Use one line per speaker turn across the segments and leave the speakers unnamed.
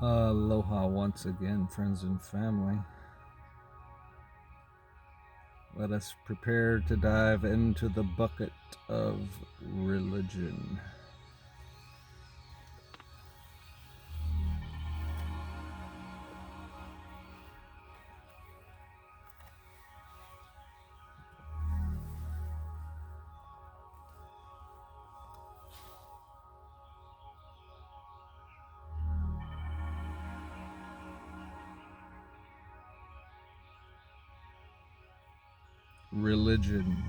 Aloha once again, friends and family. Let us prepare to dive into the bucket of religion. Religion.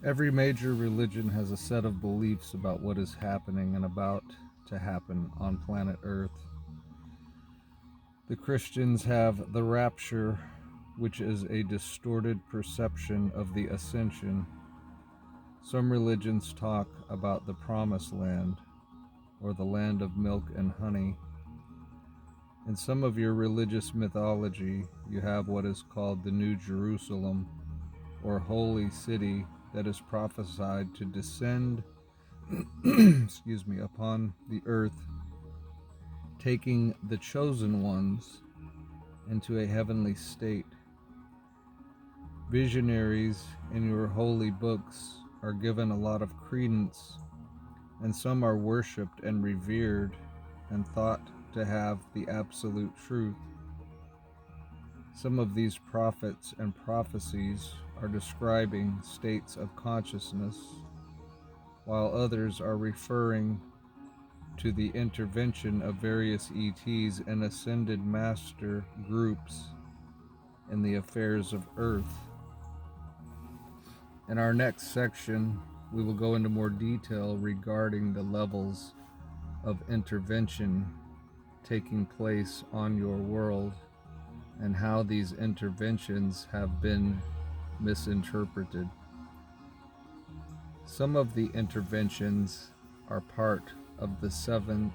Every major religion has a set of beliefs about what is happening and about to happen on planet Earth. The Christians have the rapture, which is a distorted perception of the Ascension. Some religions talk about the Promised Land, or the land of milk and honey. In some of your religious mythology, you have what is called the New Jerusalem, or holy city, that is prophesied to descend upon the earth, taking the chosen ones into a heavenly state. Visionaries in your holy books are given a lot of credence, and some are worshipped and revered and thought to have the absolute truth. Some of these prophets and prophecies are describing states of consciousness, while others are referring to the intervention of various ETs and ascended master groups in the affairs of Earth. In our next section, we will go into more detail regarding the levels of intervention taking place on your world and how these interventions have been misinterpreted. Some of the interventions are part of the seventh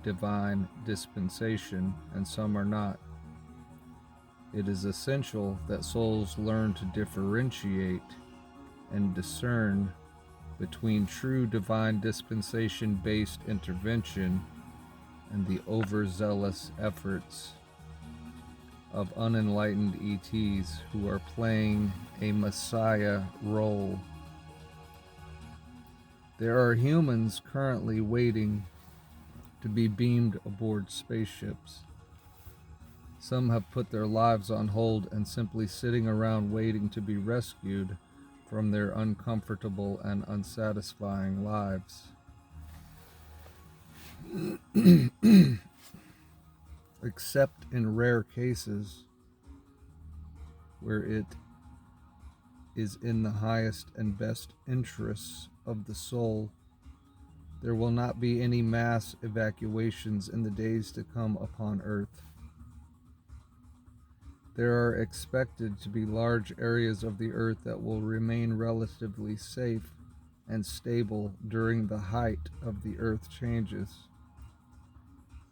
divine dispensation, and some are not. It is essential that souls learn to differentiate and discern between true divine dispensation-based intervention and the overzealous efforts of unenlightened ETs who are playing a messiah role. There are humans currently waiting to be beamed aboard spaceships. Some have put their lives on hold and simply sitting around waiting to be rescued from their uncomfortable and unsatisfying lives. Except in rare cases where it is in the highest and best interests of the soul, there will not be any mass evacuations in the days to come upon Earth. There are expected to be large areas of the Earth that will remain relatively safe and stable during the height of the Earth changes.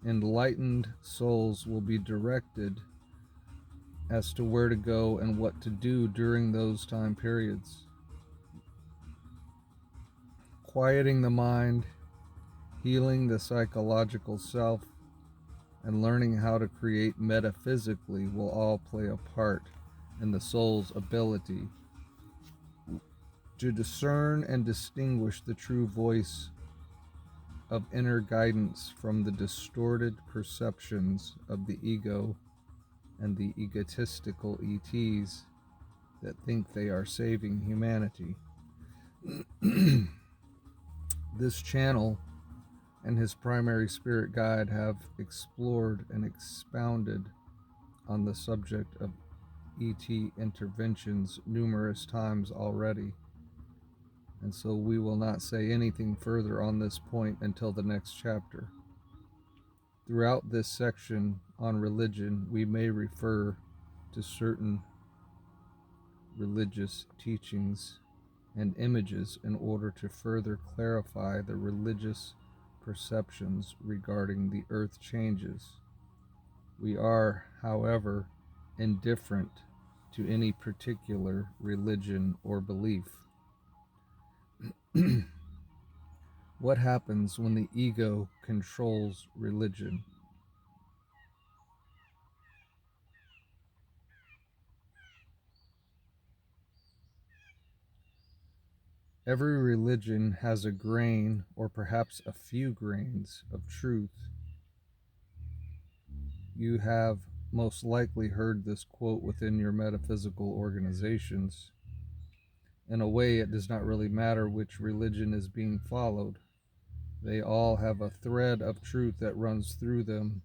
Enlightened souls will be directed as to where to go and what to do during those time periods. Quieting the mind, healing the psychological self, and learning how to create metaphysically will all play a part in the soul's ability to discern and distinguish the true voice of inner guidance from the distorted perceptions of the ego and the egotistical ETs that think they are saving humanity. This channel and his primary spirit guide have explored and expounded on the subject of ET interventions numerous times already, and so we will not say anything further on this point until the next chapter. Throughout this section on religion, we may refer to certain religious teachings and images in order to further clarify the religious perceptions regarding the earth changes. We are, however, indifferent to any particular religion or belief. What happens when the ego controls religion? Every religion has a grain, or perhaps a few grains, of truth. You have most likely heard this quote within your metaphysical organizations. In a way, it does not really matter which religion is being followed. They all have a thread of truth that runs through them,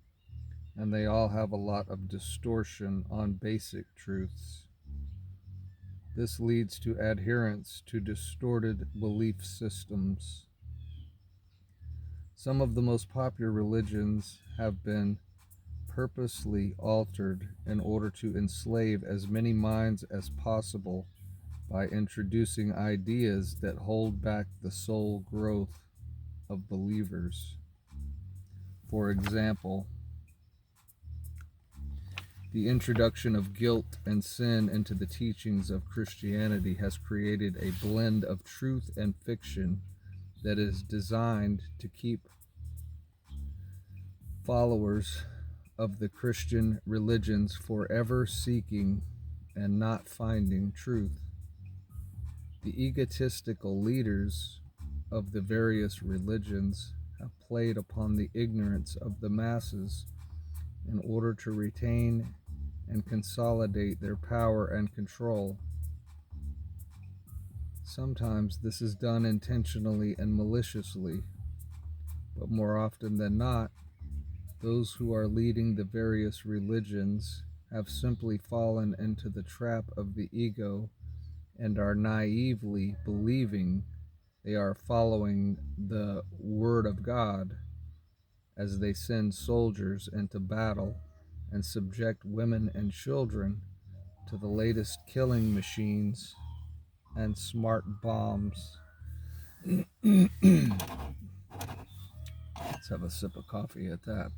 and they all have a lot of distortion on basic truths. This leads to adherence to distorted belief systems. Some of the most popular religions have been purposely altered in order to enslave as many minds as possible by introducing ideas that hold back the soul growth of believers. For example, the introduction of guilt and sin into the teachings of Christianity has created a blend of truth and fiction that is designed to keep followers of the Christian religions forever seeking and not finding truth. The egotistical leaders of the various religions have played upon the ignorance of the masses in order to retain and consolidate their power and control. Sometimes this is done intentionally and maliciously, but more often than not, those who are leading the various religions have simply fallen into the trap of the ego and are naively believing they are following the Word of God as they send soldiers into battle and subject women and children to the latest killing machines and smart bombs. Let's have a sip of coffee at that.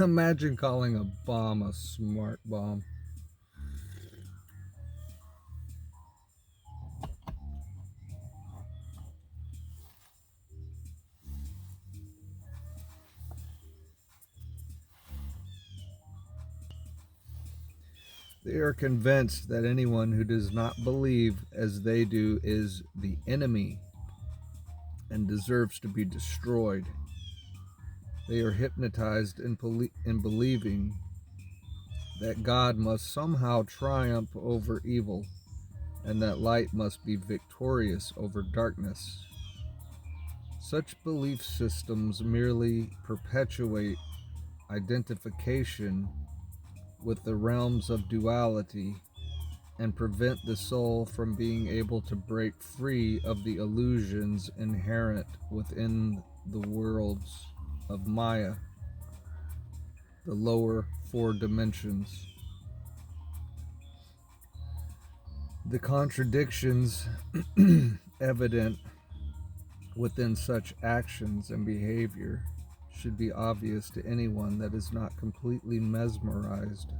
Imagine calling a bomb a smart bomb. They are convinced that anyone who does not believe as they do is the enemy and deserves to be destroyed. They are hypnotized in believing that God must somehow triumph over evil and that light must be victorious over darkness. Such belief systems merely perpetuate identification with the realms of duality and prevent the soul from being able to break free of the illusions inherent within the worlds of Maya, the lower four dimensions. The contradictions evident within such actions and behavior should be obvious to anyone that is not completely mesmerized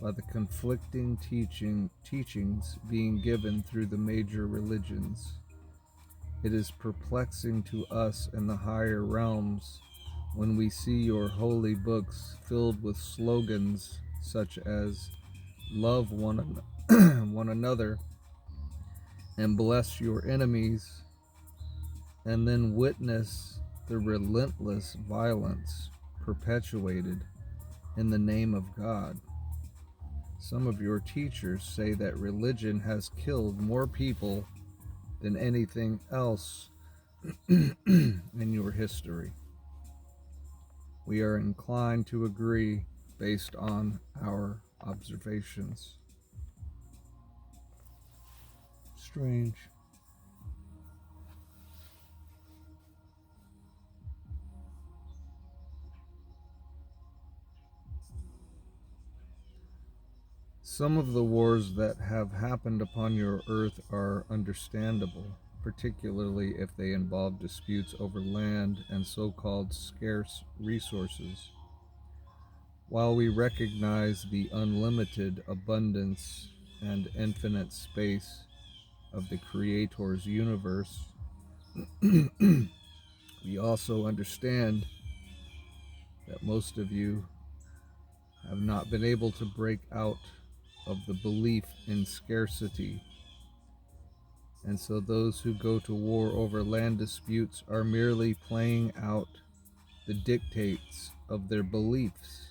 by the conflicting teachings being given through the major religions. It is perplexing to us in the higher realms when we see your holy books filled with slogans such as love one another and bless your enemies, and then witness the relentless violence perpetuated in the name of God. Some of your teachers say that religion has killed more people than anything else in your history. We are inclined to agree based on our observations. Strange. Some of the wars that have happened upon your earth are understandable, particularly if they involve disputes over land and so-called scarce resources. While we recognize the unlimited abundance and infinite space of the Creator's universe, we also understand that most of you have not been able to break out of the belief in scarcity. And so those who go to war over land disputes are merely playing out the dictates of their beliefs.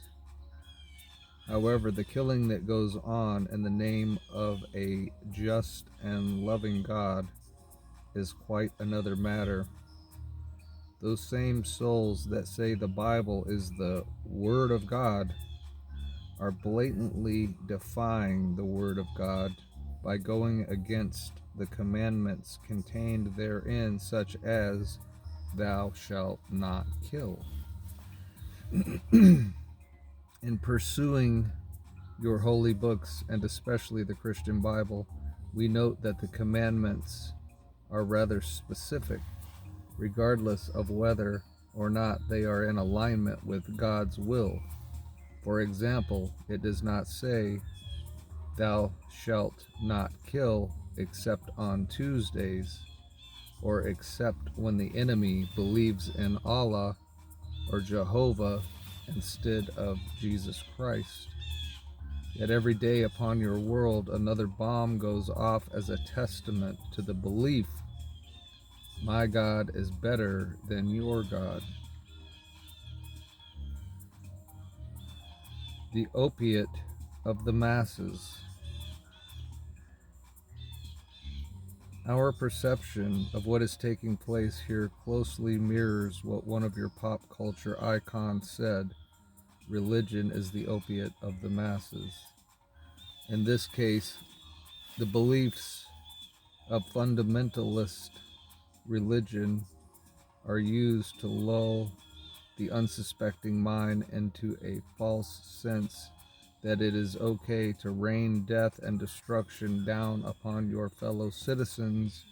However, the killing that goes on in the name of a just and loving God is quite another matter. Those same souls that say the Bible is the Word of God are blatantly defying the Word of God by going against the commandments contained therein, such as, "Thou shalt not kill." In pursuing your holy books, and especially the Christian Bible, we note that the commandments are rather specific, regardless of whether or not they are in alignment with God's will. For example, it does not say, "Thou shalt not kill except on Tuesdays," or except when the enemy believes in Allah or Jehovah instead of Jesus Christ. Yet every day upon your world, another bomb goes off as a testament to the belief, my God is better than your God. The opiate of the masses. Our perception of what is taking place here closely mirrors what one of your pop culture icons said: religion is the opiate of the masses. In this case, the beliefs of fundamentalist religion are used to lull the unsuspecting mind into a false sense that it is okay to rain death and destruction down upon your fellow citizens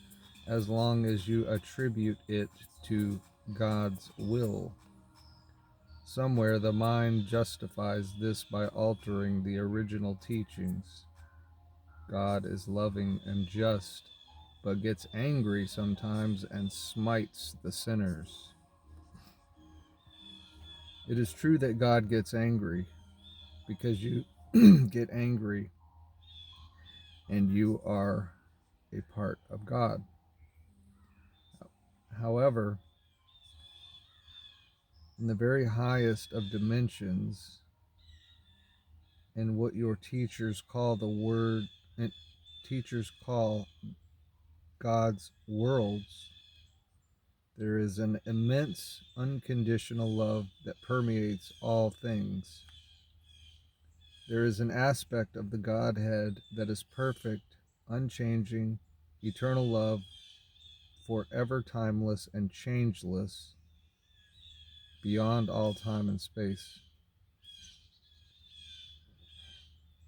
as long as you attribute it to God's will. Somewhere the mind justifies this by altering the original teachings. God is loving and just, but gets angry sometimes and smites the sinners. It is true that God gets angry, because you get angry and you are a part of God. However, in the very highest of dimensions, in what your teachers call God's worlds, there is an immense unconditional love that permeates all things. There is an aspect of the Godhead that is perfect, unchanging, eternal love, forever timeless and changeless, beyond all time and space.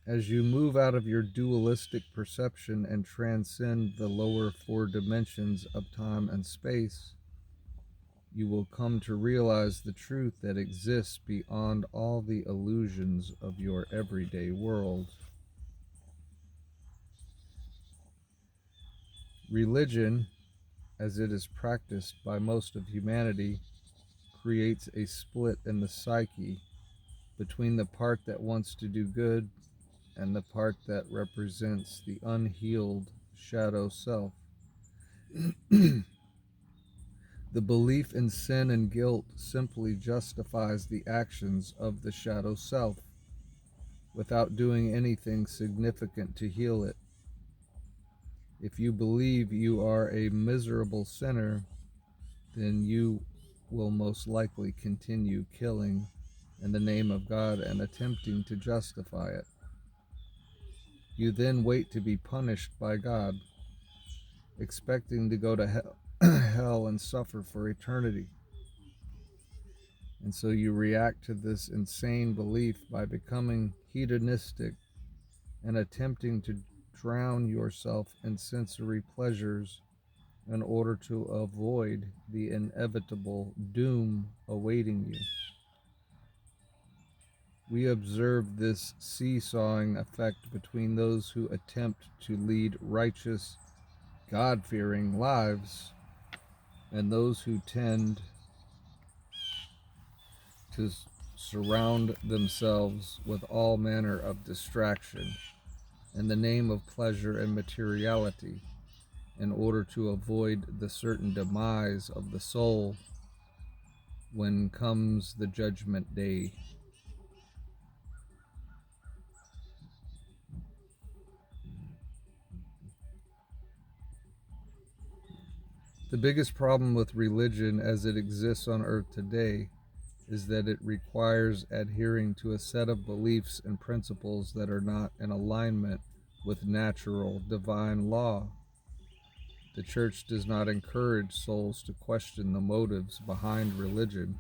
As you move out of your dualistic perception and transcend the lower four dimensions of time and space, you will come to realize the truth that exists beyond all the illusions of your everyday world. Religion, as it is practiced by most of humanity, creates a split in the psyche between the part that wants to do good and the part that represents the unhealed shadow self. The belief in sin and guilt simply justifies the actions of the shadow self. without doing anything significant to heal it. If you believe you are a miserable sinner, then you will most likely continue killing in the name of God and attempting to justify it. You then wait to be punished by God, expecting to go to hell and suffer for eternity. And so you react to this insane belief by becoming hedonistic and attempting to drown yourself in sensory pleasures in order to avoid the inevitable doom awaiting you. We observe this seesawing effect between those who attempt to lead righteous, God-fearing lives and those who tend to surround themselves with all manner of distraction in the name of pleasure and materiality in order to avoid the certain demise of the soul when comes the judgment day. The biggest problem with religion as it exists on earth today is that it requires adhering to a set of beliefs and principles that are not in alignment with natural divine law. The church does not encourage souls to question the motives behind religion.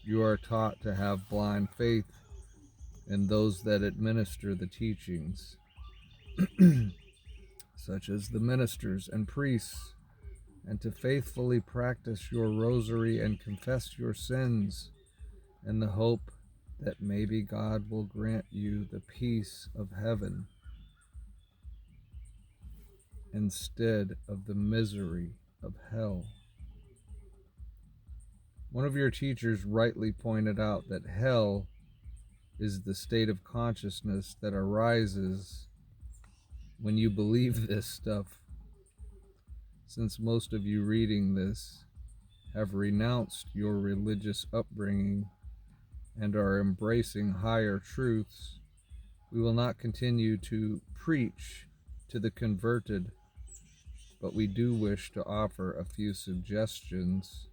You are taught to have blind faith in those that administer the teachings, such as the ministers and priests, and to faithfully practice your rosary and confess your sins in the hope that maybe God will grant you the peace of heaven instead of the misery of hell. One of your teachers rightly pointed out that hell is the state of consciousness that arises when you believe this stuff. Since most of you reading this have renounced your religious upbringing and are embracing higher truths, we will not continue to preach to the converted, but we do wish to offer a few suggestions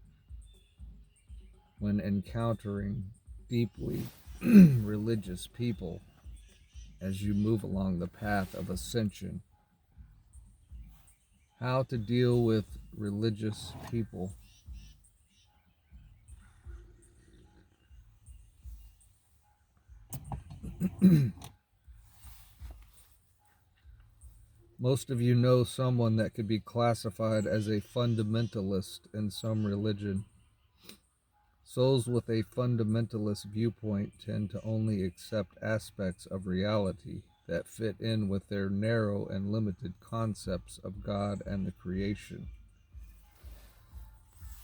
when encountering deeply religious people as you move along the path of ascension. How to deal with religious people. Most of you know someone that could be classified as a fundamentalist in some religion. Souls with a fundamentalist viewpoint tend to only accept aspects of reality that fit in with their narrow and limited concepts of God and the creation.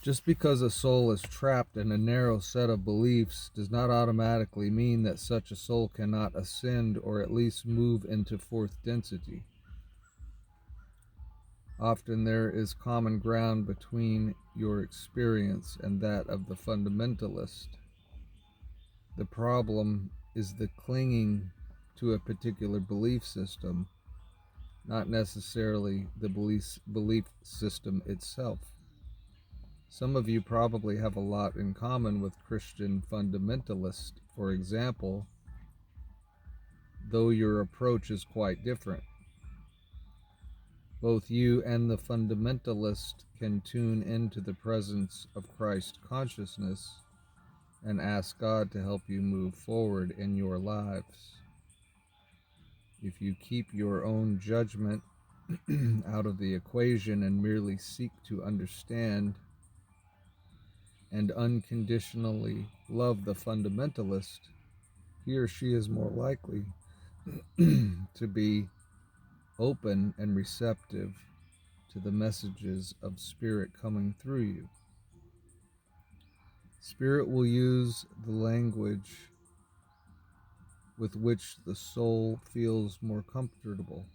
Just because a soul is trapped in a narrow set of beliefs does not automatically mean that such a soul cannot ascend or at least move into fourth density. Often there is common ground between your experience and that of the fundamentalist. The problem is the clinging to a particular belief system, not necessarily the belief system itself. Some of you probably have a lot in common with Christian fundamentalists, for example, though your approach is quite different. Both you and the fundamentalist can tune into the presence of Christ consciousness and ask God to help you move forward in your lives. If you keep your own judgment out of the equation and merely seek to understand and unconditionally love the fundamentalist, he or she is more likely to be open and receptive to the messages of Spirit coming through you. Spirit will use the language with which the soul feels more comfortable.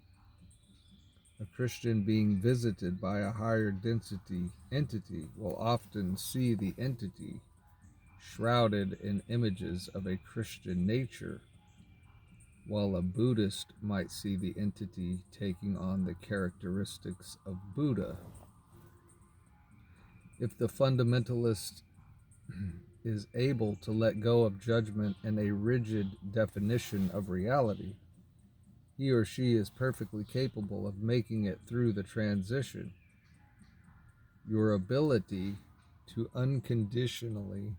A Christian being visited by a higher density entity will often see the entity shrouded in images of a Christian nature while a Buddhist might see the entity taking on the characteristics of Buddha. If the fundamentalist is able to let go of judgment and a rigid definition of reality, he or she is perfectly capable of making it through the transition. Your ability to unconditionally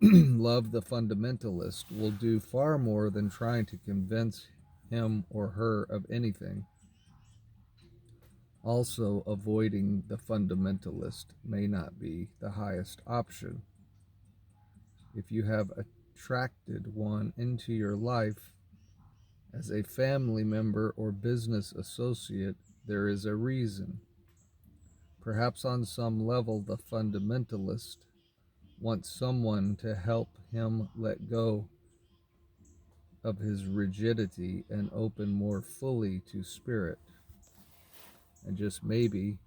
love the fundamentalist will do far more than trying to convince him or her of anything. Also, avoiding the fundamentalist may not be the highest option. If you have attracted one into your life as a family member or business associate, there is a reason. Perhaps on some level, the fundamentalist wants someone to help him let go of his rigidity and open more fully to spirit. And just maybe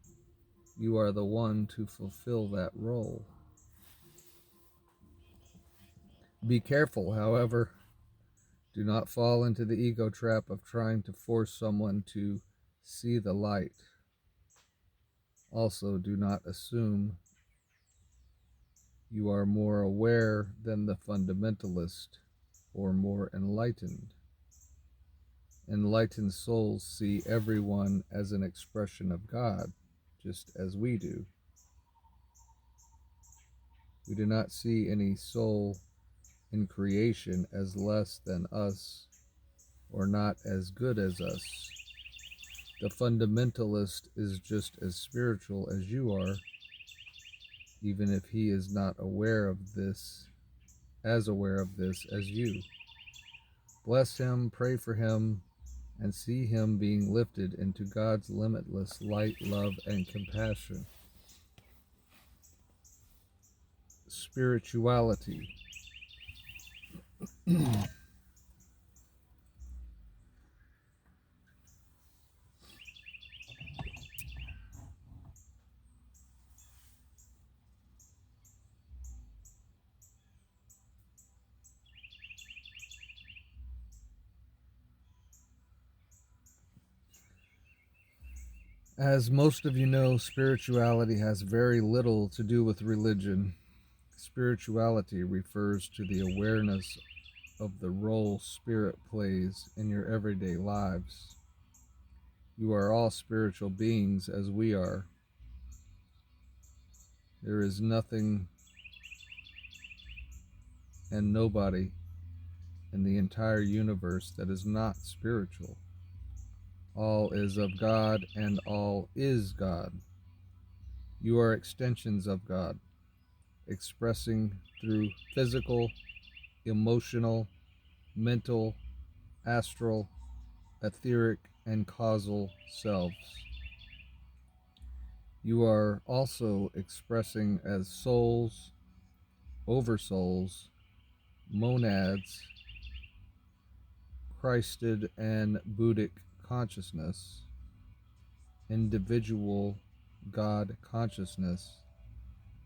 you are the one to fulfill that role. Be careful, however. Do not fall into the ego trap of trying to force someone to see the light. Also, do not assume you are more aware than the fundamentalist or more enlightened. Enlightened souls see everyone as an expression of God, just as we do. We do not see any soul in creation as less than us or not as good as us. The fundamentalist is just as spiritual as you are, even if he is not aware of this as you. Bless him, pray for him, and see him being lifted into God's limitless light, love, and compassion. Spirituality. As most of you know, spirituality has very little to do with religion. Spirituality refers to the awareness of the role spirit plays in your everyday lives. You are all spiritual beings as we are. There is nothing and nobody in the entire universe that is not spiritual. All is of God and all is God. You are extensions of God, expressing through physical, emotional, mental, astral, etheric, and causal selves. You are also expressing as souls, oversouls, monads, Christed and Buddhic consciousness, individual God consciousness,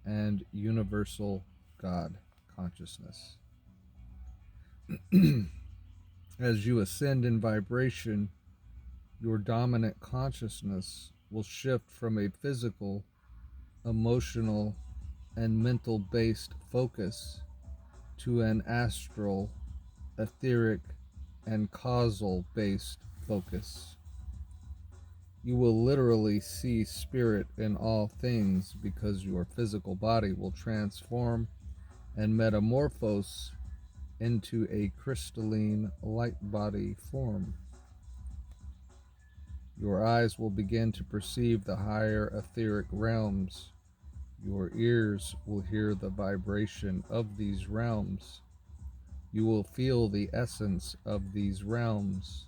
and universal God consciousness. As you ascend in vibration, your dominant consciousness will shift from a physical, emotional, and mental based focus to an astral, etheric, and causal based focus. You will literally see spirit in all things because your physical body will transform and metamorphose into a crystalline light body form. Your eyes will begin to perceive the higher etheric realms. Your ears will hear the vibration of these realms. You will feel the essence of these realms.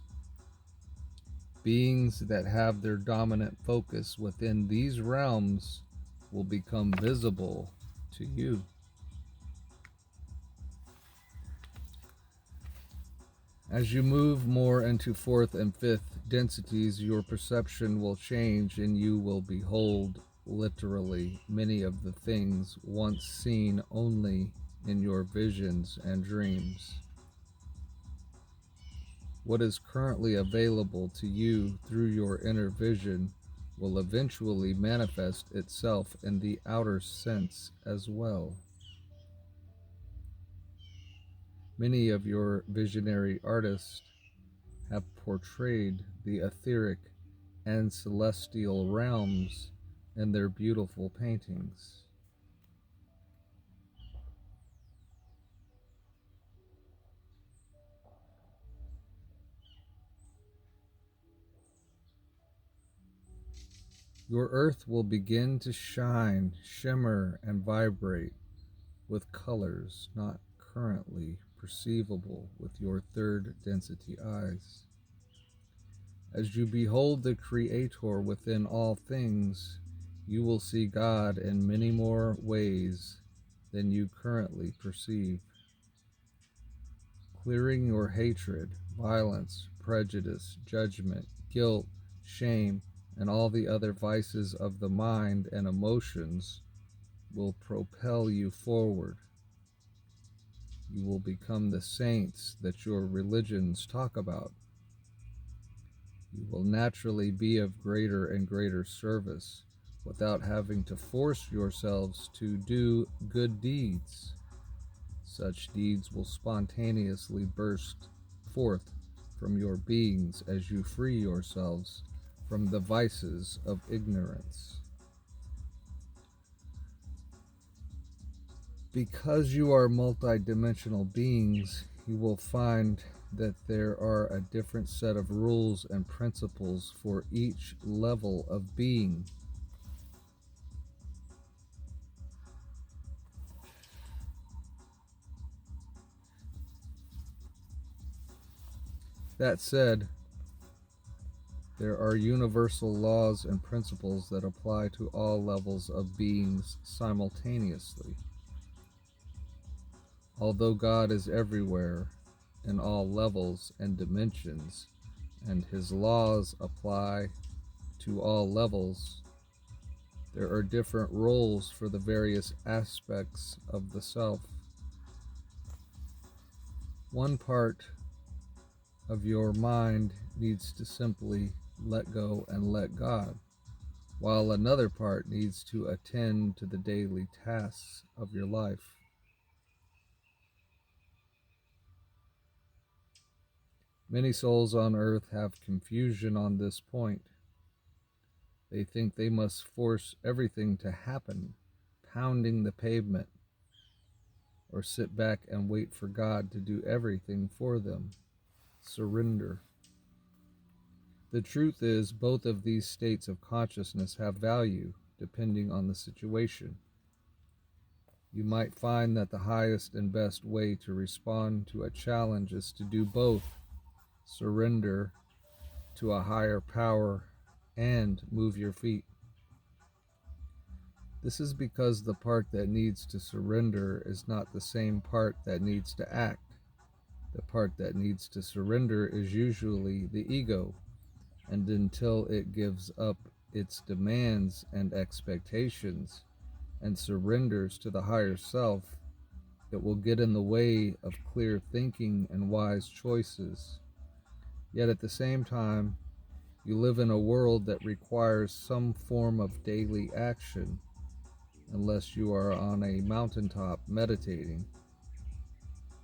Beings that have their dominant focus within these realms will become visible to you. As you move more into fourth and fifth densities, your perception will change and you will behold literally many of the things once seen only in your visions and dreams. What is currently available to you through your inner vision will eventually manifest itself in the outer sense as well. Many of your visionary artists have portrayed the etheric and celestial realms in their beautiful paintings. Your earth will begin to shine, shimmer, and vibrate with colors not currently perceivable with your third density eyes. As you behold the Creator within all things, you will see God in many more ways than you currently perceive. Clearing your hatred, violence, prejudice, judgment, guilt, shame, and all the other vices of the mind and emotions will propel you forward. You will become the saints that your religions talk about. You will naturally be of greater and greater service without having to force yourselves to do good deeds. Such deeds will spontaneously burst forth from your beings as you free yourselves from the vices of ignorance. Because you are multidimensional beings, you will find that there are a different set of rules and principles for each level of being. That said, there are universal laws and principles that apply to all levels of beings simultaneously. Although God is everywhere, in all levels and dimensions, and His laws apply to all levels, there are different roles for the various aspects of the self. One part of your mind needs to simply let go and let God, while another part needs to attend to the daily tasks of your life. Many souls on earth have confusion on this point. They think they must force everything to happen, pounding the pavement, or sit back and wait for God to do everything for them. Surrender. The truth is, both of these states of consciousness have value, depending on the situation. You might find that the highest and best way to respond to a challenge is to do both: surrender to a higher power and move your feet. This is because the part that needs to surrender is not the same part that needs to act. The part that needs to surrender is usually the ego, and until it gives up its demands and expectations and surrenders to the higher self, it will get in the way of clear thinking and wise choices. Yet at the same time, you live in a world that requires some form of daily action, unless you are on a mountaintop meditating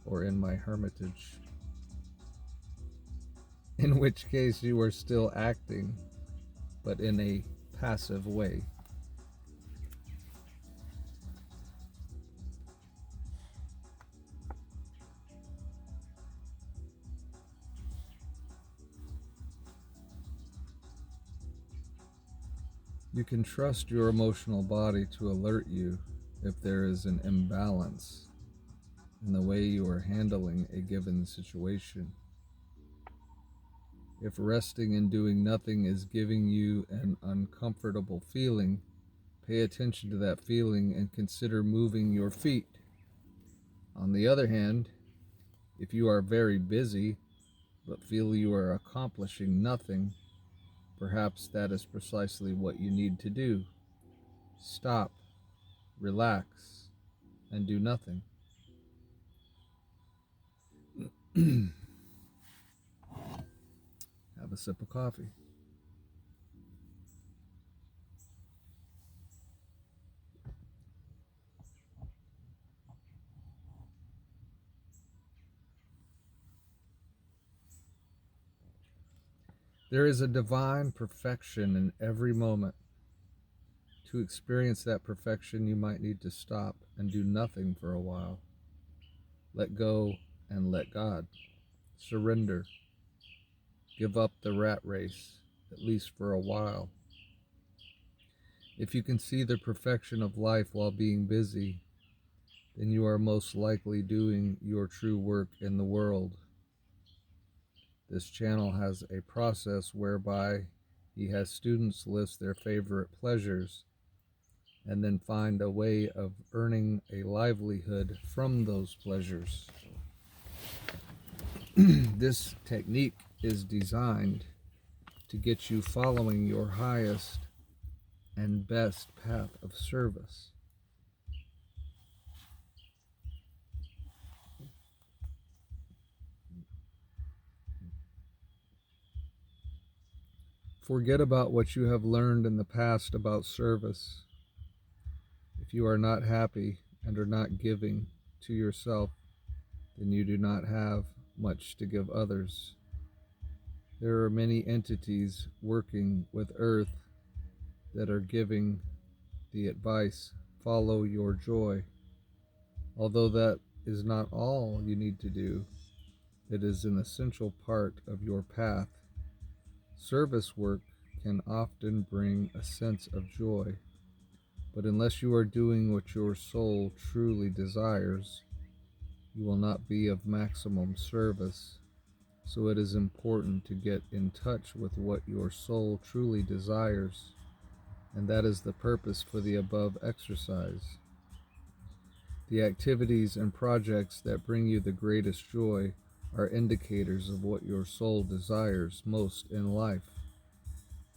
or in my hermitage, in which case you are still acting, but in a passive way. You can trust your emotional body to alert you if there is an imbalance in the way you are handling a given situation. If resting and doing nothing is giving you an uncomfortable feeling, pay attention to that feeling and consider moving your feet. On the other hand, if you are very busy but feel you are accomplishing nothing, perhaps that is precisely what you need to do. Stop, relax, and do nothing. Have a sip of coffee. There is a divine perfection in every moment. To experience that perfection, you might need to stop and do nothing for a while. Let go and let God. Surrender. Give up the rat race, at least for a while. If you can see the perfection of life while being busy, then you are most likely doing your true work in the world. This channel has a process whereby he has students list their favorite pleasures and then find a way of earning a livelihood from those pleasures. This technique is designed to get you following your highest and best path of service. Forget about what you have learned in the past about service. If you are not happy and are not giving to yourself, then you do not have much to give others. There are many entities working with Earth that are giving the advice, follow your joy. Although that is not all you need to do, it is an essential part of your path. Service work can often bring a sense of joy, but unless you are doing what your soul truly desires, you will not be of maximum service. So it is important to get in touch with what your soul truly desires, and that is the purpose for the above exercise. The activities and projects that bring you the greatest joy are indicators of what your soul desires most in life.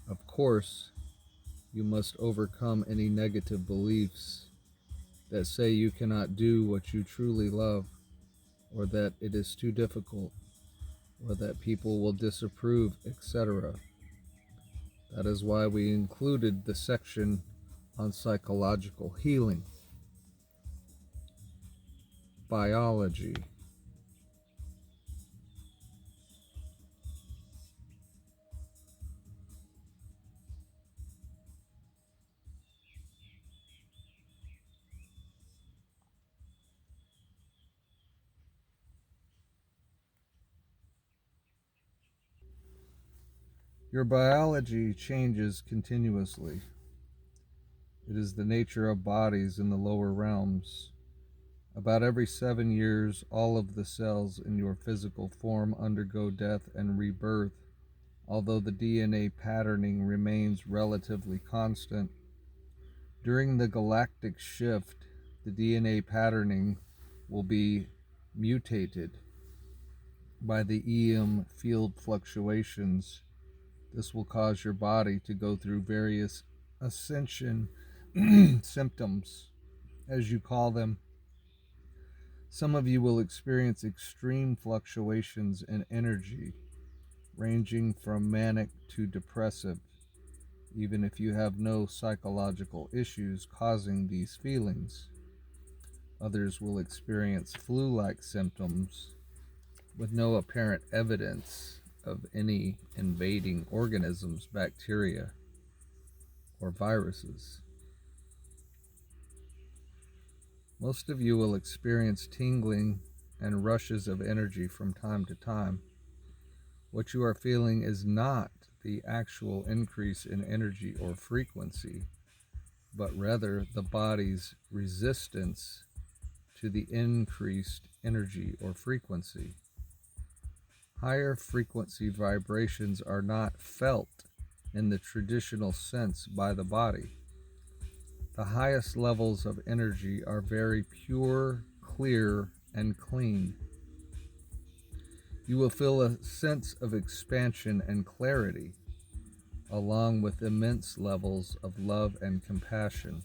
Of course, you must overcome any negative beliefs that say you cannot do what you truly love, or that it is too difficult, or that people will disapprove, etc. That is why we included the section on psychological healing, biology, Your biology changes continuously. It is the nature of bodies in the lower realms. About every 7 years, all of the cells in your physical form undergo death and rebirth. Although the DNA patterning remains relatively constant, during the galactic shift, the DNA patterning will be mutated by the EM field fluctuations. This will cause your body to go through various ascension symptoms, as you call them. Some of you will experience extreme fluctuations in energy, ranging from manic to depressive, even if you have no psychological issues causing these feelings. Others will experience flu-like symptoms with no apparent evidence of any invading organisms, bacteria, or viruses. Most of you will experience tingling and rushes of energy from time to time. What you are feeling is not the actual increase in energy or frequency, but rather the body's resistance to the increased energy or frequency. Higher frequency vibrations are not felt in the traditional sense by the body. The highest levels of energy are very pure, clear, and clean. You will feel a sense of expansion and clarity, along with immense levels of love and compassion.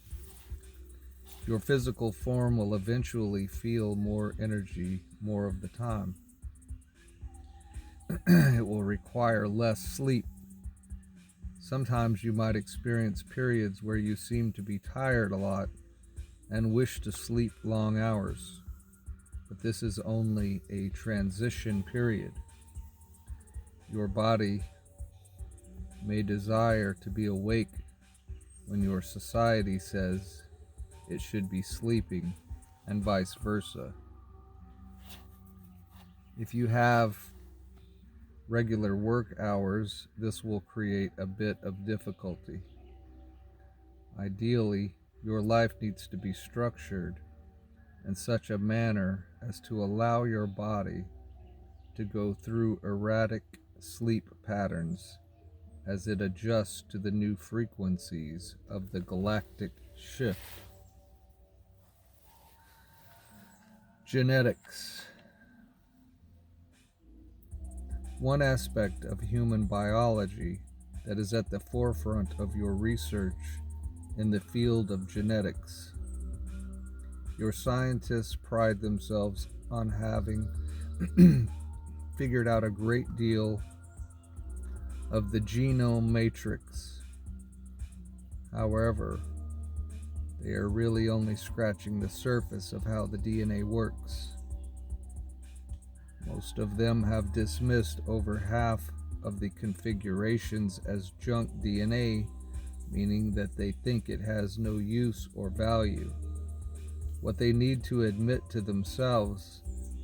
Your physical form will eventually feel more energy more of the time. It will require less sleep. Sometimes you might experience periods where you seem to be tired a lot and wish to sleep long hours, but this is only a transition period. Your body may desire to be awake when your society says it should be sleeping, and vice versa. If you have regular work hours, this will create a bit of difficulty. Ideally, your life needs to be structured in such a manner as to allow your body to go through erratic sleep patterns as it adjusts to the new frequencies of the galactic shift. Genetics. One aspect of human biology that is at the forefront of your research in the field of genetics. Your scientists pride themselves on having figured out a great deal of the genome matrix. However, they are really only scratching the surface of how the DNA works. Most of them have dismissed over half of the configurations as junk DNA, meaning that they think it has no use or value. What they need to admit to themselves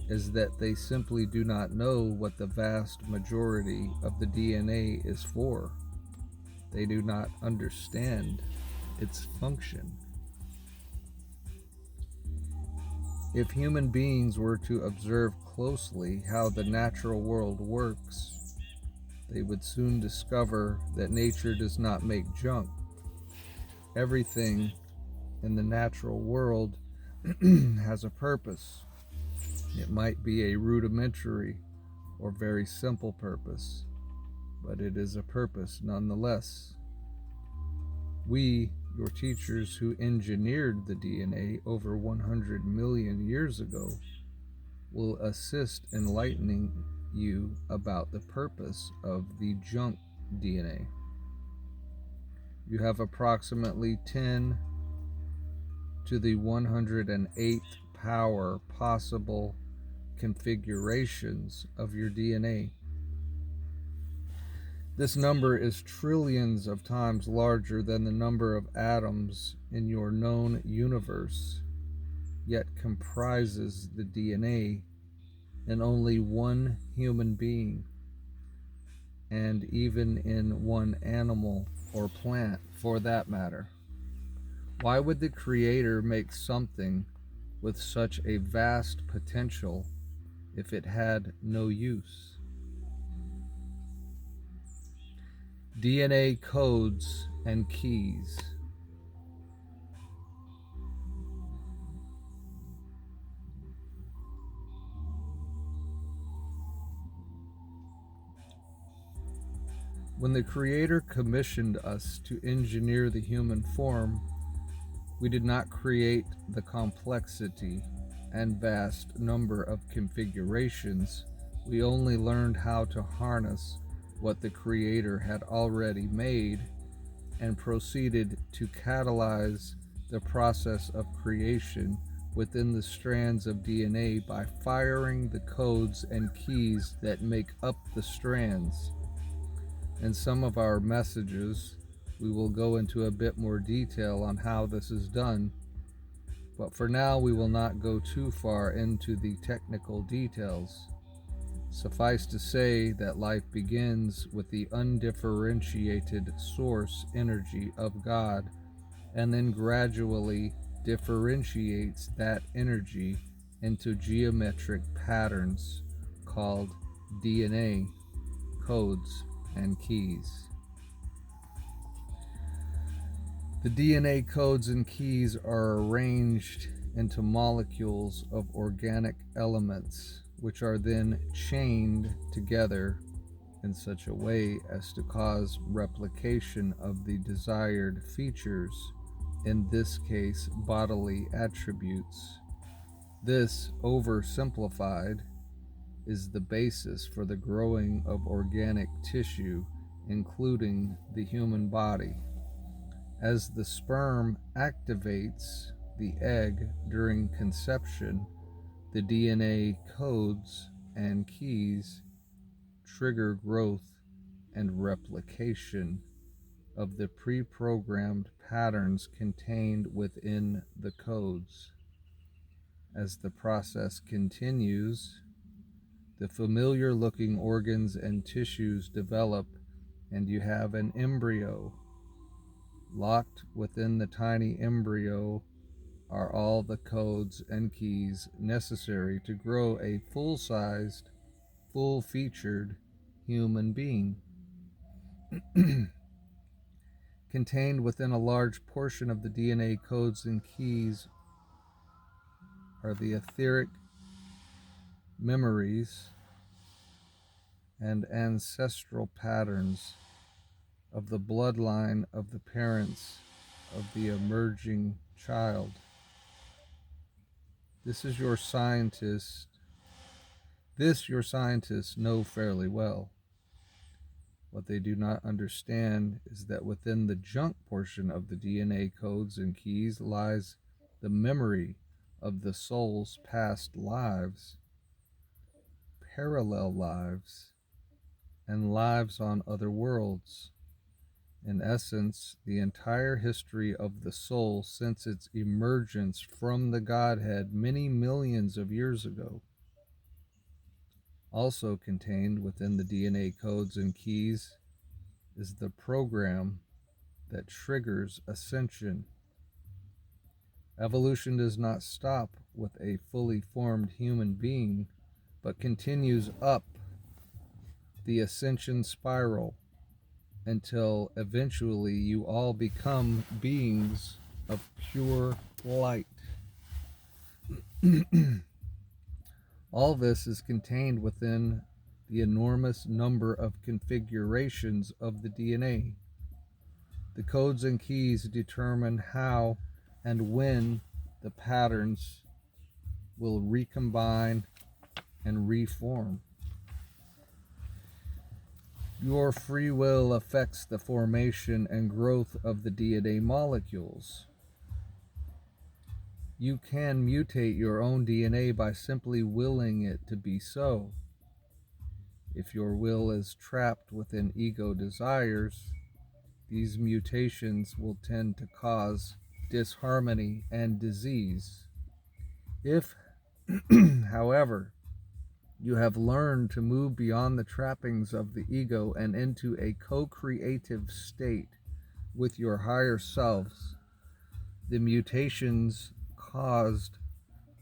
is that they simply do not know what the vast majority of the DNA is for. They do not understand its function. If human beings were to observe closely how the natural world works, they would soon discover that nature does not make junk. Everything in the natural world has a purpose. It might be a rudimentary or very simple purpose, but it is a purpose nonetheless. We, your teachers who engineered the DNA over 100 million years ago, will assist enlightening you about the purpose of the junk DNA. You have approximately 10 to the 108th power possible configurations of your DNA. This number is trillions of times larger than the number of atoms in your known universe, yet comprises the DNA in only one human being, and even in one animal or plant for that matter. Why would the Creator make something with such a vast potential if it had no use? DNA codes and keys. When the Creator commissioned us to engineer the human form, we did not create the complexity and vast number of configurations. We only learned how to harness what the Creator had already made and proceeded to catalyze the process of creation within the strands of DNA by firing the codes and keys that make up the strands. In some of our messages, we will go into a bit more detail on how this is done, but for now we will not go too far into the technical details. Suffice to say that life begins with the undifferentiated source energy of God, and then gradually differentiates that energy into geometric patterns called DNA, codes, and keys. The DNA codes and keys are arranged into molecules of organic elements, which are then chained together in such a way as to cause replication of the desired features, in this case bodily attributes. This, oversimplified, is the basis for the growing of organic tissue, including the human body. As the sperm activates the egg during conception, the DNA codes and keys trigger growth and replication of the pre-programmed patterns contained within the codes. As the process continues, the familiar-looking organs and tissues develop, and you have an embryo. Locked within the tiny embryo are all the codes and keys necessary to grow a full-sized, full-featured human being. Contained within a large portion of the DNA codes and keys are the etheric memories and ancestral patterns of the bloodline of the parents of the emerging child. This your scientists know fairly well. What they do not understand is that within the junk portion of the DNA codes and keys lies the memory of the soul's past lives, parallel lives, and lives on other worlds. In essence, the entire history of the soul since its emergence from the Godhead many millions of years ago. Also contained within the DNA codes and keys is the program that triggers ascension. Evolution does not stop with a fully formed human being, but continues up the ascension spiral until eventually you all become beings of pure light. All this is contained within the enormous number of configurations of the DNA. The codes and keys determine how and when the patterns will recombine and reform. Your free will affects the formation and growth of the DNA molecules. You can mutate your own DNA by simply willing it to be so. If your will is trapped within ego desires, these mutations will tend to cause disharmony and disease. If, however, you have learned to move beyond the trappings of the ego and into a co-creative state with your higher selves, the mutations caused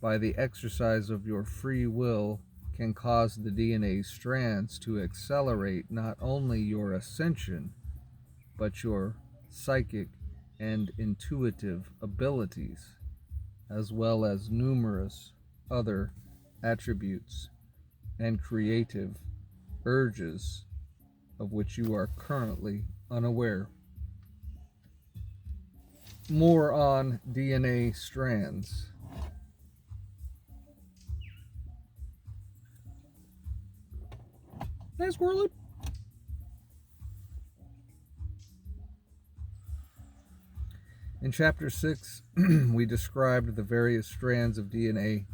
by the exercise of your free will can cause the DNA strands to accelerate not only your ascension, but your psychic and intuitive abilities, as well as numerous other attributes and creative urges of which you are currently unaware. More on DNA strands. Nice, Squirrel. In Chapter 6, we described the various strands of DNA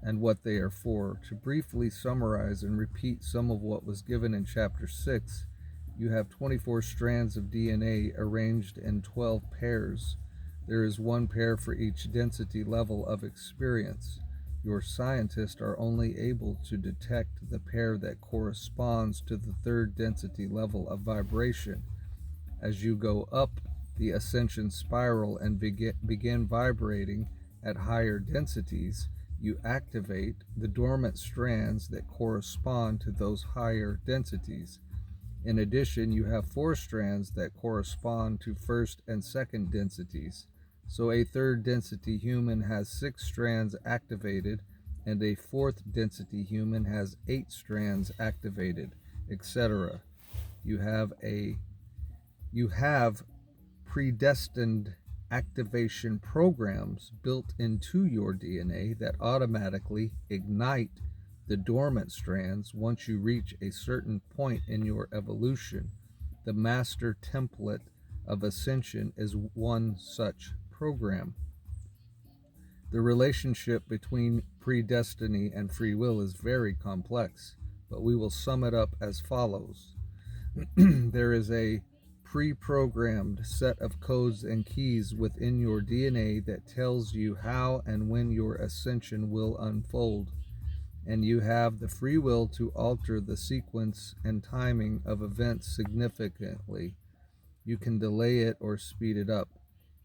and what they are for. To briefly summarize and repeat some of what was given in Chapter 6, you have 24 strands of DNA arranged in 12 pairs. There is one pair for each density level of experience. Your scientists are only able to detect the pair that corresponds to the third density level of vibration. As you go up the ascension spiral and begin vibrating at higher densities, you activate the dormant strands that correspond to those higher densities. In addition, you have 4 strands that correspond to first and second densities. So a third density human has 6 strands activated, and a fourth density human has 8 strands activated, etc. You have predestined activation programs built into your DNA that automatically ignite The dormant strands, once you reach a certain point in your evolution, the master template of Ascension is one such program. The relationship between predestiny and free will is very complex, but we will sum it up as follows. There is a pre-programmed set of codes and keys within your DNA that tells you how and when your ascension will unfold, and you have the free will to alter the sequence and timing of events significantly. You can delay it or speed it up.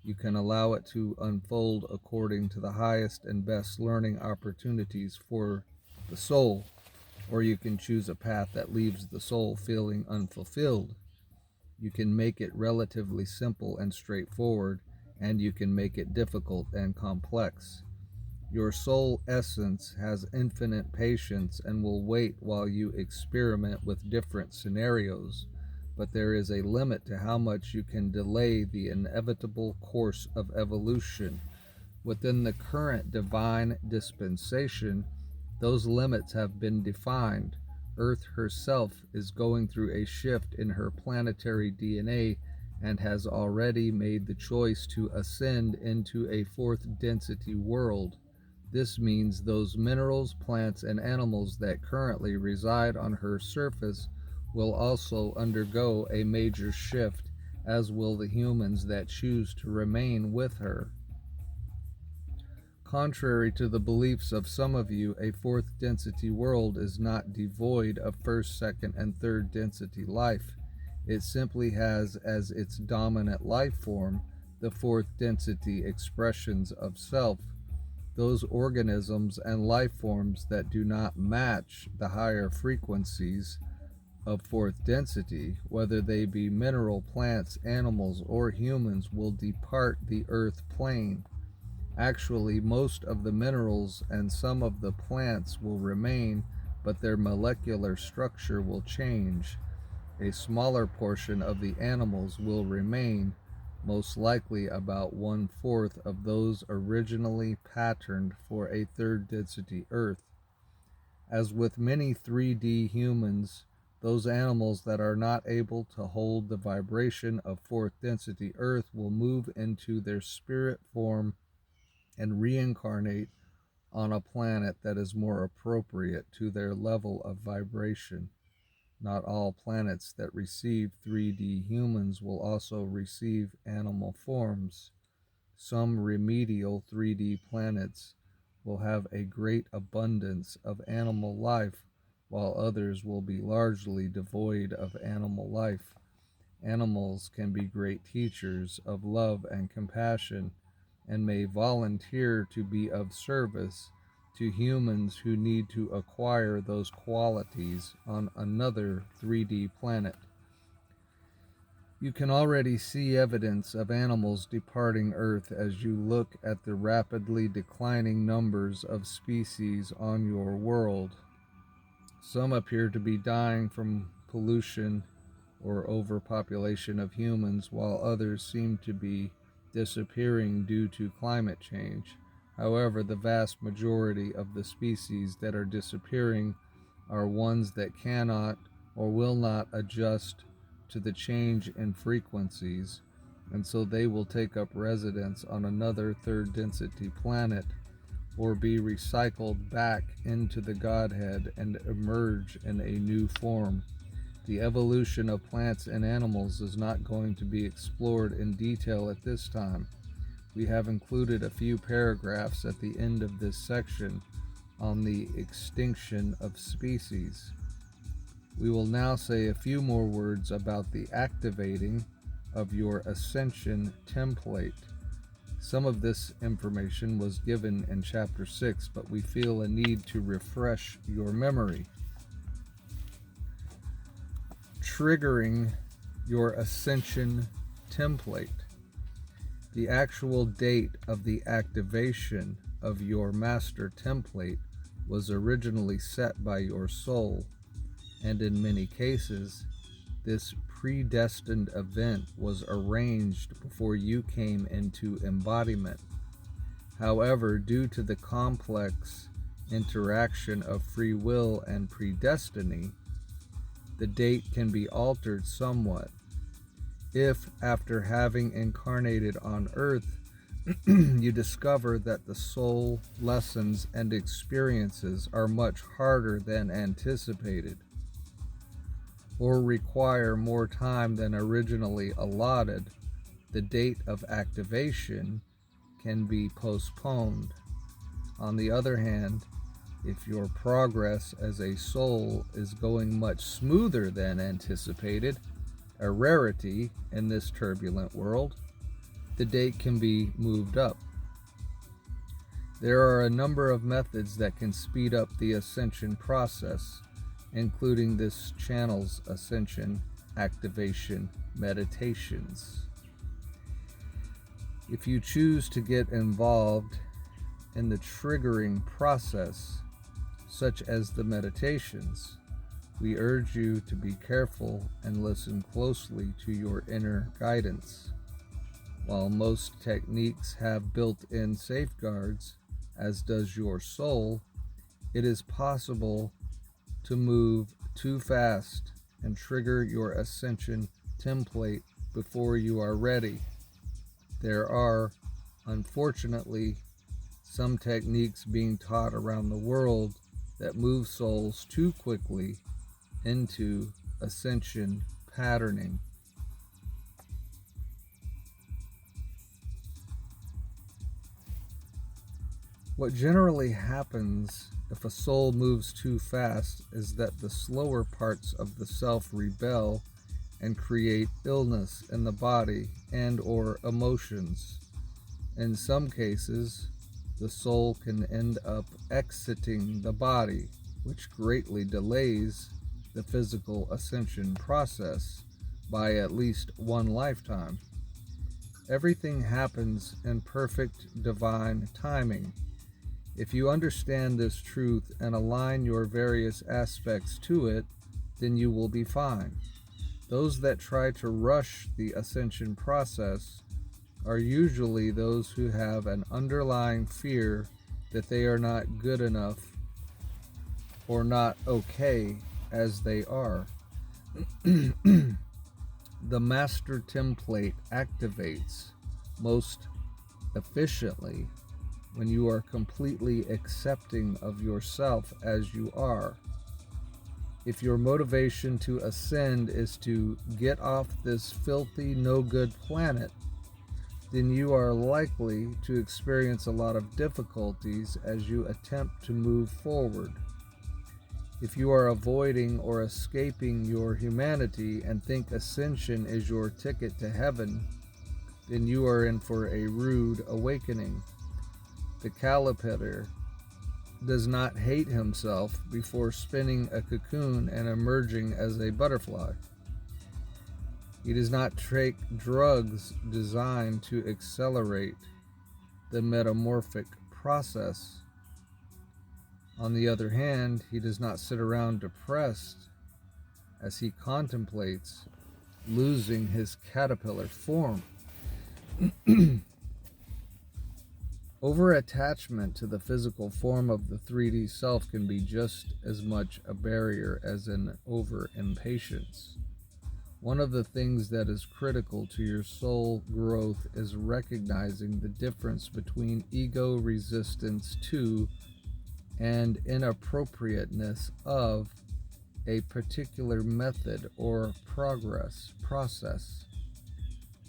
You can allow it to unfold according to the highest and best learning opportunities for the soul, or you can choose a path that leaves the soul feeling unfulfilled. You can make it relatively simple and straightforward, and you can make it difficult and complex. Your soul essence has infinite patience and will wait while you experiment with different scenarios, but there is a limit to how much you can delay the inevitable course of evolution. Within the current divine dispensation, those limits have been defined. Earth herself is going through a shift in her planetary DNA and has already made the choice to ascend into a fourth density world. This means those minerals, plants, and animals that currently reside on her surface will also undergo a major shift, as will the humans that choose to remain with her. Contrary to the beliefs of some of you, a fourth density world is not devoid of first, second, and third density life. It simply has as its dominant life form the fourth density expressions of self. Those organisms and life forms that do not match the higher frequencies of fourth density, whether they be mineral, plants, animals, or humans, will depart the earth plane. Actually, most of the minerals and some of the plants will remain, but their molecular structure will change. A smaller portion of the animals will remain, most likely about 1/4 of those originally patterned for a third density Earth. As with many 3D humans, those animals that are not able to hold the vibration of fourth density Earth will move into their spirit form and reincarnate on a planet that is more appropriate to their level of vibration. Not all planets that receive 3D humans will also receive animal forms. Some remedial 3D planets will have a great abundance of animal life, while others will be largely devoid of animal life. Animals can be great teachers of love and compassion, and may volunteer to be of service to humans who need to acquire those qualities on another 3D planet. You can already see evidence of animals departing Earth as you look at the rapidly declining numbers of species on your world. Some appear to be dying from pollution or overpopulation of humans, while others seem to be disappearing due to climate change. However, the vast majority of the species that are disappearing are ones that cannot or will not adjust to the change in frequencies, and so they will take up residence on another third density planet or be recycled back into the Godhead and emerge in a new form. The evolution of plants and animals is not going to be explored in detail at this time. We have included a few paragraphs at the end of this section on the extinction of species. We will now say a few more words about the activating of your Ascension template. Some of this information was given in Chapter 6, but we feel a need to refresh your memory. Triggering your Ascension template. The actual date of the activation of your master template was originally set by your soul, and in many cases, this predestined event was arranged before you came into embodiment. However, due to the complex interaction of free will and predestiny, the date can be altered somewhat. If, after having incarnated on earth, you discover that the soul lessons and experiences are much harder than anticipated, or require more time than originally allotted, the date of activation can be postponed. On the other hand, if your progress as a soul is going much smoother than anticipated, a rarity in this turbulent world, the date can be moved up. There are a number of methods that can speed up the ascension process, including this channel's ascension activation meditations. If you choose to get involved in the triggering process, such as the meditations, we urge you to be careful and listen closely to your inner guidance. While most techniques have built-in safeguards, as does your soul, it is possible to move too fast and trigger your ascension template before you are ready. There are, unfortunately, some techniques being taught around the world that move souls too quickly into ascension patterning. What generally happens if a soul moves too fast is that the slower parts of the self rebel and create illness in the body and or emotions. In some cases, the soul can end up exiting the body, which greatly delays the physical ascension process by at least one lifetime. Everything happens in perfect divine timing. If you understand this truth and align your various aspects to it, then you will be fine. Those that try to rush the ascension process are usually those who have an underlying fear that they are not good enough or not okay as they are. The master template activates most efficiently when you are completely accepting of yourself as you are. If your motivation to ascend is to get off this filthy, no-good planet, then you are likely to experience a lot of difficulties as you attempt to move forward. If you are avoiding or escaping your humanity and think ascension is your ticket to heaven, then you are in for a rude awakening. The caterpillar does not hate himself before spinning a cocoon and emerging as a butterfly. He does not take drugs designed to accelerate the metamorphic process. On the other hand, he does not sit around depressed as he contemplates losing his caterpillar form. Over-attachment to the physical form of the 3D self can be just as much a barrier as an over-impatience. One of the things that is critical to your soul growth is recognizing the difference between ego resistance to and inappropriateness of a particular method or process.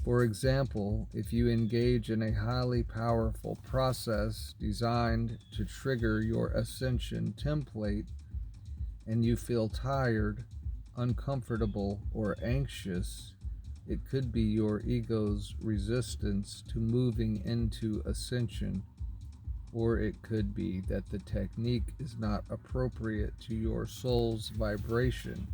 For example, if you engage in a highly powerful process designed to trigger your ascension template and you feel tired, uncomfortable, or anxious, it could be your ego's resistance to moving into ascension, or it could be that the technique is not appropriate to your soul's vibration.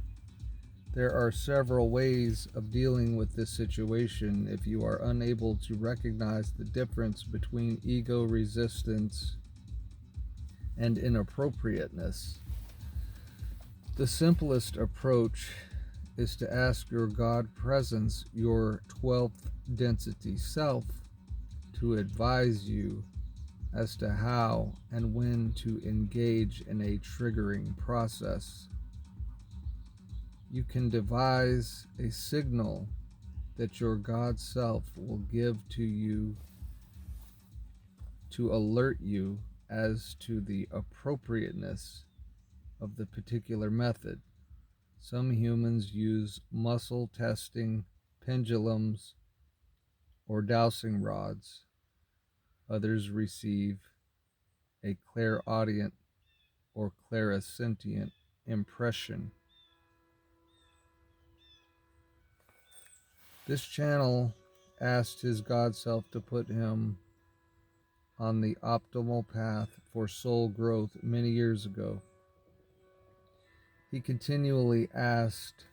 There are several ways of dealing with this situation if you are unable to recognize the difference between ego resistance and inappropriateness. The simplest approach is to ask your God presence, your 12th density self, to advise you as to how and when to engage in a triggering process. You can devise a signal that your God self will give to you to alert you as to the appropriateness of the particular method. Some humans use muscle testing, pendulums, or dowsing rods. Others receive a clairaudient or clairsentient impression. This channel asked his God self to put him on the optimal path for soul growth many years ago. He continually asked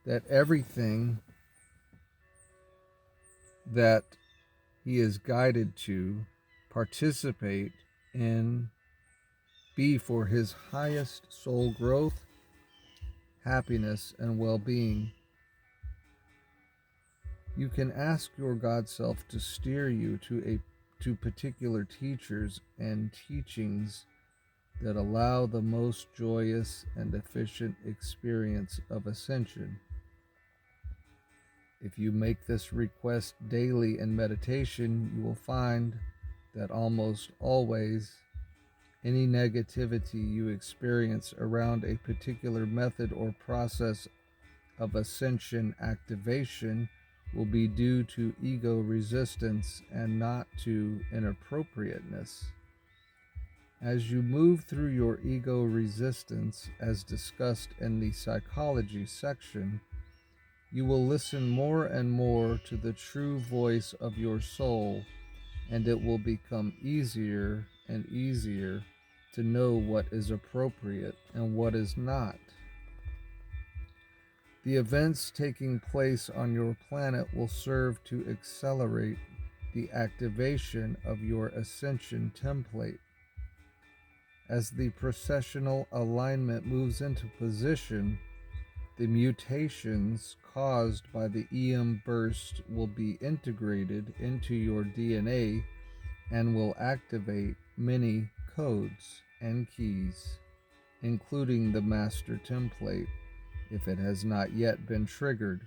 that everything that he is guided to participate in be for his highest soul growth, happiness, and well-being. You can ask your God self to steer you to particular teachers and teachings that allow the most joyous and efficient experience of ascension. If you make this request daily in meditation, you will find that almost always any negativity you experience around a particular method or process of ascension activation will be due to ego resistance and not to inappropriateness. As you move through your ego resistance, as discussed in the psychology section, you will listen more and more to the true voice of your soul, and it will become easier and easier to know what is appropriate and what is not. The events taking place on your planet will serve to accelerate the activation of your ascension template. As the processional alignment moves into position, the mutations caused by the EM burst will be integrated into your DNA and will activate many codes and keys, including the master template, if it has not yet been triggered.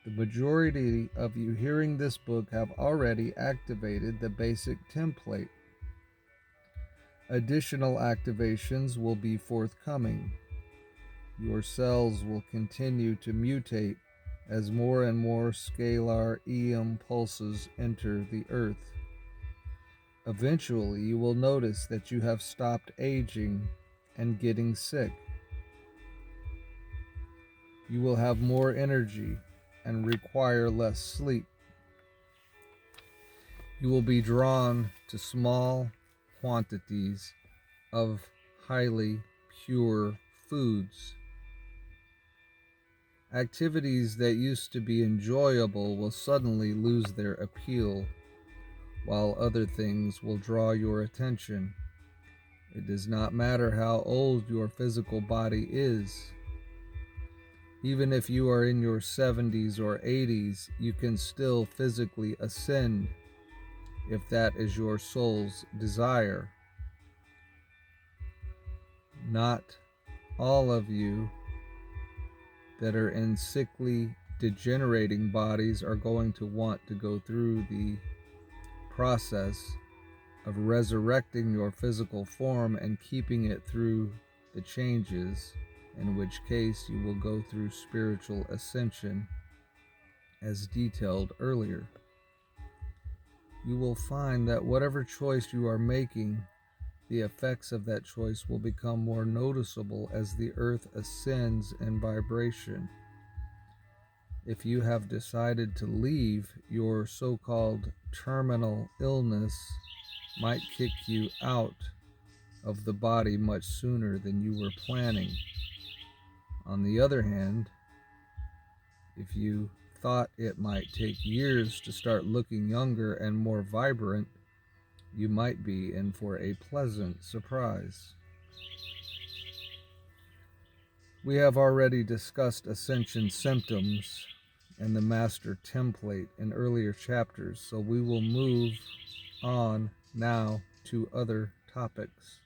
The majority of you hearing this book have already activated the basic template. Additional activations will be forthcoming. Your cells will continue to mutate as more and more scalar EM pulses enter the earth. Eventually, you will notice that you have stopped aging and getting sick. You will have more energy and require less sleep. You will be drawn to small quantities of highly pure foods. Activities that used to be enjoyable will suddenly lose their appeal, while other things will draw your attention. It does not matter how old your physical body is. Even if you are in your 70s or 80s, you can still physically ascend if that is your soul's desire. Not all of you that are in sickly, degenerating bodies are going to want to go through the process of resurrecting your physical form and keeping it through the changes, in which case you will go through spiritual ascension as detailed earlier. You will find that whatever choice you are making, the effects of that choice will become more noticeable as the earth ascends in vibration. If you have decided to leave, your so-called terminal illness might kick you out of the body much sooner than you were planning. On the other hand, if you thought it might take years to start looking younger and more vibrant, you might be in for a pleasant surprise. We have already discussed ascension symptoms and the master template in earlier chapters, so we will move on Now to other topics.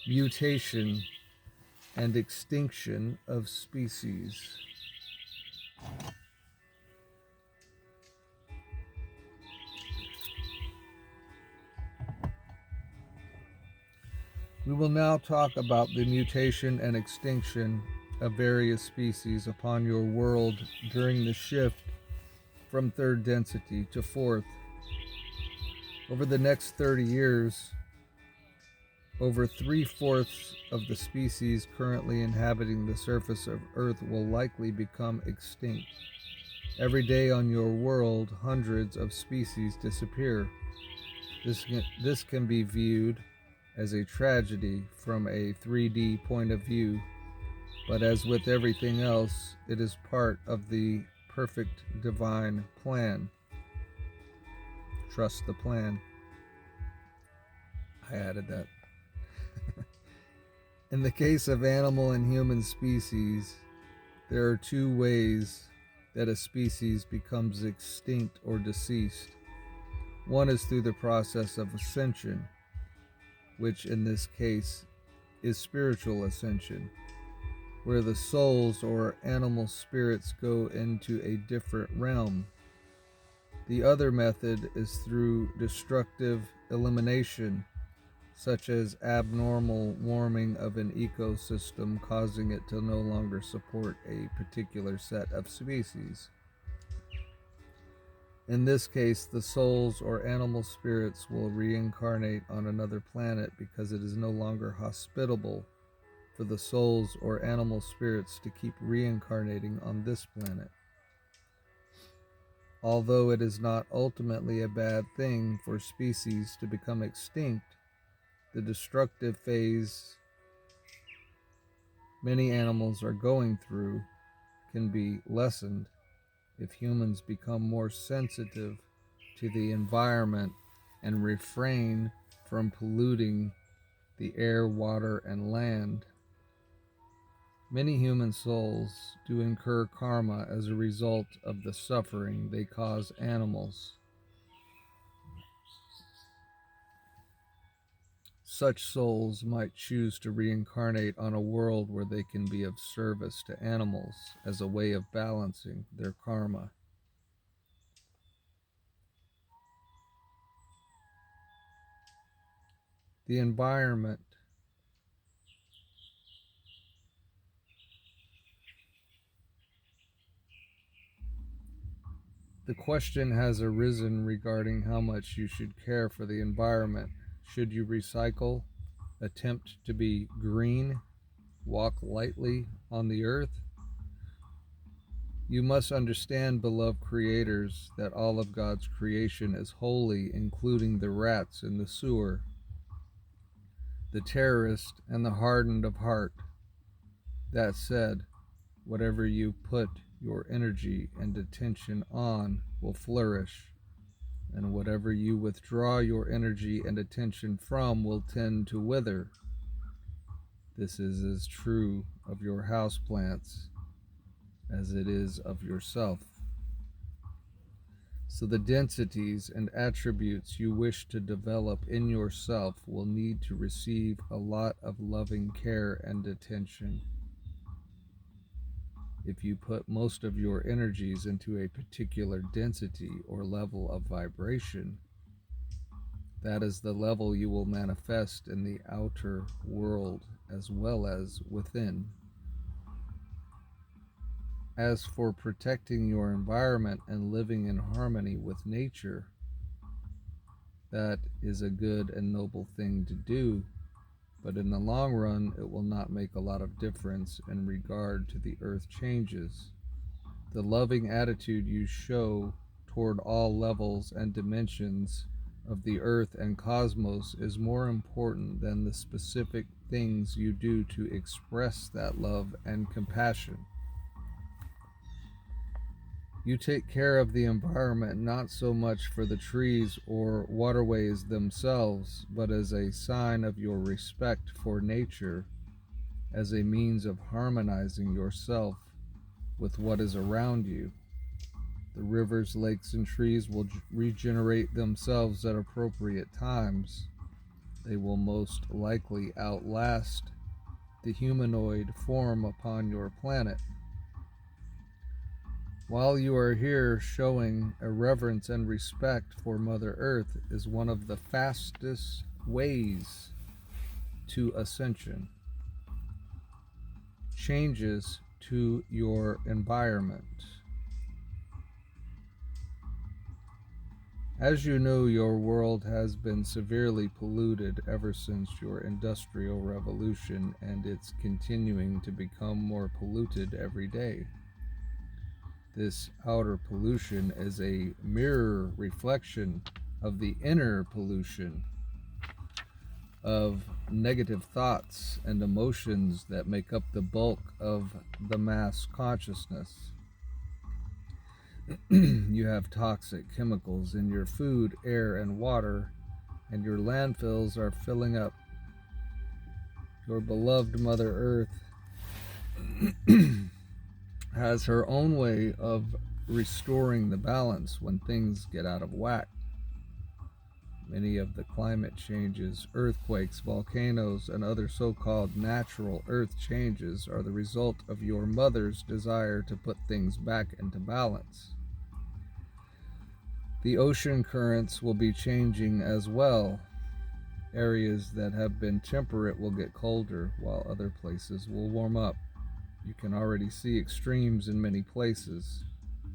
Mutation and extinction of species. We will now talk about the mutation and extinction of various species upon your world during the shift from third density to fourth. Over the next 30 years, over 3/4 of the species currently inhabiting the surface of Earth will likely become extinct. Every day on your world, hundreds of species disappear. This can be viewed as a tragedy from a 3D point of view, but as with everything else, it is part of the perfect divine plan. Trust the plan. I added that. In the case of animal and human species, there are two ways that a species becomes extinct or deceased. One is through the process of ascension, which in this case is spiritual ascension, where the souls or animal spirits go into a different realm. The other method is through destructive elimination, such as abnormal warming of an ecosystem, causing it to no longer support a particular set of species. In this case, the souls or animal spirits will reincarnate on another planet because it is no longer hospitable for the souls or animal spirits to keep reincarnating on this planet. Although it is not ultimately a bad thing for species to become extinct, the destructive phase many animals are going through can be lessened if humans become more sensitive to the environment and refrain from polluting the air, water, and land. Many human souls do incur karma as a result of the suffering they cause animals. Such souls might choose to reincarnate on a world where they can be of service to animals as a way of balancing their karma. The environment. The question has arisen regarding how much you should care for the environment. Should you recycle, attempt to be green, walk lightly on the earth? You must understand, beloved creators, that all of God's creation is holy, including the rats in the sewer, the terrorist, and the hardened of heart. That said, whatever you put your energy and attention on will flourish, and whatever you withdraw your energy and attention from will tend to wither. This is as true of your houseplants as it is of yourself. So the densities and attributes you wish to develop in yourself will need to receive a lot of loving care and attention. If you put most of your energies into a particular density or level of vibration, that is the level you will manifest in the outer world as well as within. As for protecting your environment and living in harmony with nature, that is a good and noble thing to do, but in the long run, it will not make a lot of difference in regard to the earth changes. The loving attitude you show toward all levels and dimensions of the earth and cosmos is more important than the specific things you do to express that love and compassion. You take care of the environment not so much for the trees or waterways themselves, but as a sign of your respect for nature, as a means of harmonizing yourself with what is around you. The rivers, lakes, and trees will regenerate themselves at appropriate times. They will most likely outlast the humanoid form upon your planet. While you are here, showing a reverence and respect for Mother Earth is one of the fastest ways to ascension. Changes to your environment. As you know, your world has been severely polluted ever since your Industrial Revolution, and it's continuing to become more polluted every day. This outer pollution is a mirror reflection of the inner pollution of negative thoughts and emotions that make up the bulk of the mass consciousness. You have toxic chemicals in your food, air, and water, and your landfills are filling up. Your beloved Mother Earth has her own way of restoring the balance when things get out of whack. Many of the climate changes, earthquakes, volcanoes, and other so-called natural earth changes are the result of your mother's desire to put things back into balance. The ocean currents will be changing as well. Areas that have been temperate will get colder, while other places will warm up. You can already see extremes in many places.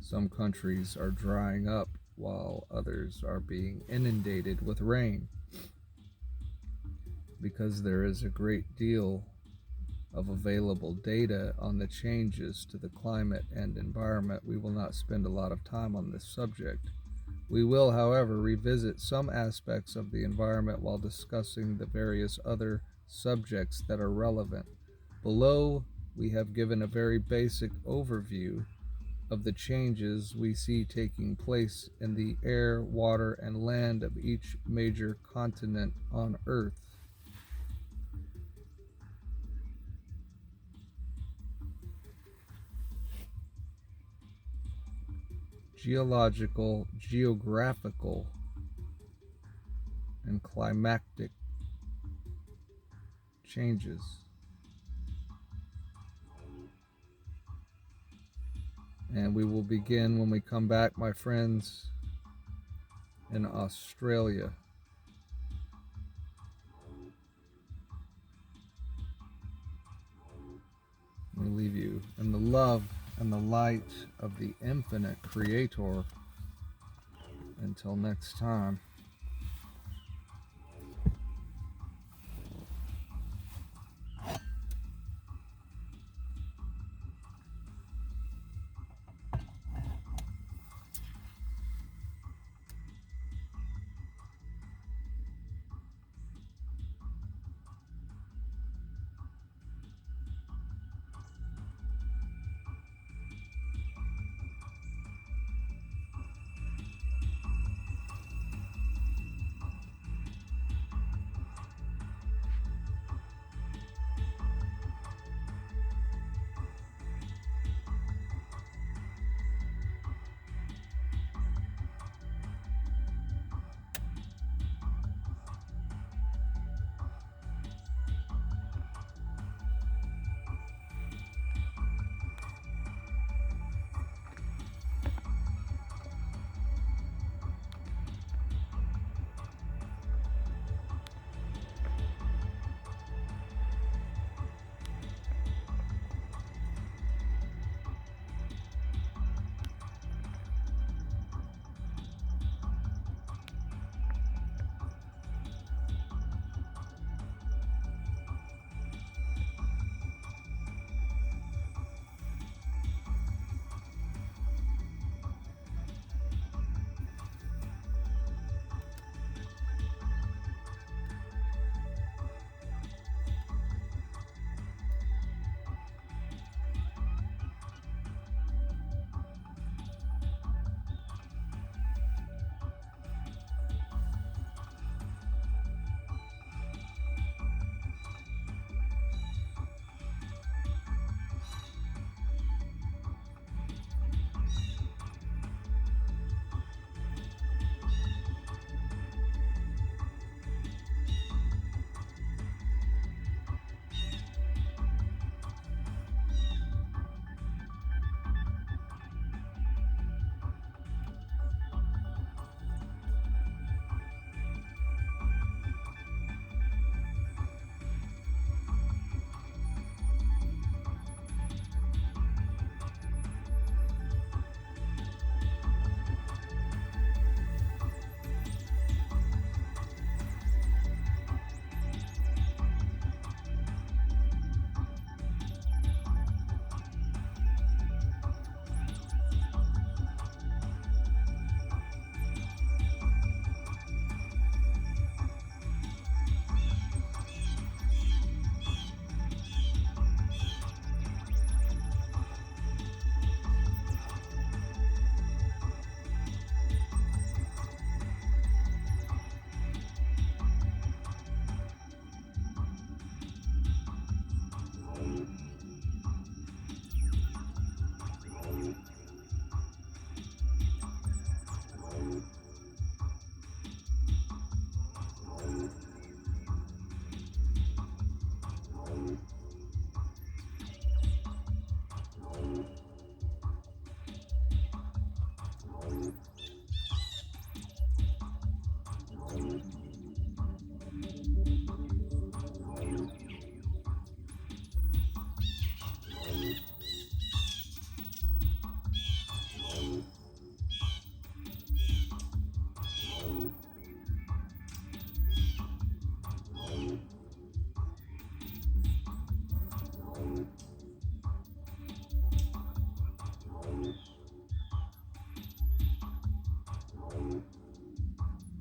Some countries are drying up, while others are being inundated with rain. Because there is a great deal of available data on the changes to the climate and environment, we will not spend a lot of time on this subject. We will, however, revisit some aspects of the environment while discussing the various other subjects that are relevant. Below, we have given a very basic overview of the changes we see taking place in the air, water, and land of each major continent on Earth. Geological, geographical, and climatic changes. And we will begin when we come back, my friends, in Australia. We leave you in the love and the light of the infinite Creator. Until next time.